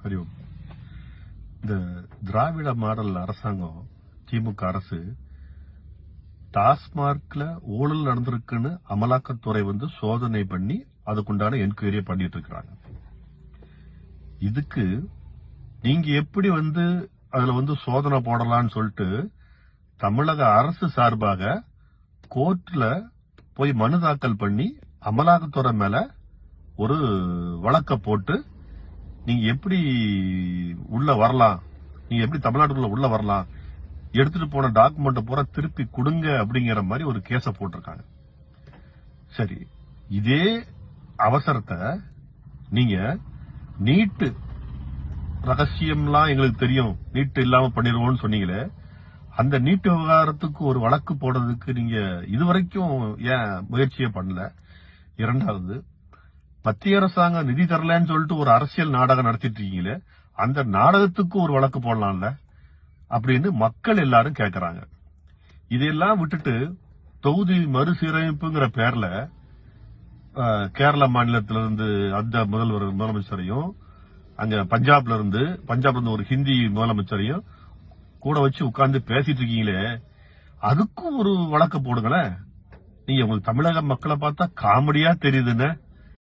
ஹரிஓம். இந்த திராவிட மாடல் அரசாங்கம் திமுக அரசு டாஸ்மார்க்ல ஊழல் நடந்திருக்குன்னு அமலாக்கத்துறை சோதனை பண்ணி அதுக்குண்டான என்கொயரியை பண்ணிட்டு இருக்காங்க. இதுக்கு நீங்க எப்படி அதுல சோதனை போடலாம்னு சொல்லிட்டு தமிழக அரசு சார்பாக கோர்ட்ல போய் மனு தாக்கல் பண்ணி அமலாக்கத்துறை மேல ஒரு வழக்க போட்டு நீங்க எப்படி உள்ள வரலாம், நீங்க எப்படி தமிழ்நாட்டுக்குள்ள உள்ள வரலாம், எடுத்துட்டு போன டாக்குமெண்ட் பூரா திருப்பி கொடுங்க அப்படிங்கிற மாதிரி ஒரு கேஸ போட்டிருக்காங்க. சரி, இதே அவசரத்தை நீங்க நீட்டு ரகசியம்லாம் எங்களுக்கு தெரியும், நீட்டு இல்லாம பண்ணிடுவோம்னு சொன்னீங்களே, அந்த நீட்டு விவகாரத்துக்கு ஒரு வழக்கு போடுறதுக்கு நீங்க இதுவரைக்கும் ஏன் முயற்சியே பண்ணல? இரண்டாவது, மத்திய அரசாங்கம் நிதி தரலன்னு சொல்லிட்டு ஒரு அரசியல் நாடகம் நடத்திட்டு இருக்கீங்களே, அந்த நாடகத்துக்கு ஒரு வழக்கு போடலாம்ல அப்படின்னு மக்கள் எல்லாரும் கேட்கறாங்க. இதெல்லாம் விட்டுட்டு தொகுதி மறுசீரமைப்புங்கிற பேர்ல கேரள மாநிலத்திலிருந்து அந்த முதலமைச்சரையும், அங்க பஞ்சாப்ல இருந்து ஒரு ஹிந்தி முதலமைச்சரையும் கூட வச்சு உட்கார்ந்து பேசிட்டு இருக்கீங்களே, அதுக்கும் ஒரு வழக்கு போடுங்களேன். நீங்க உங்களுக்கு தமிழக மக்களை பார்த்தா காமெடியா தெரியுதுன்னு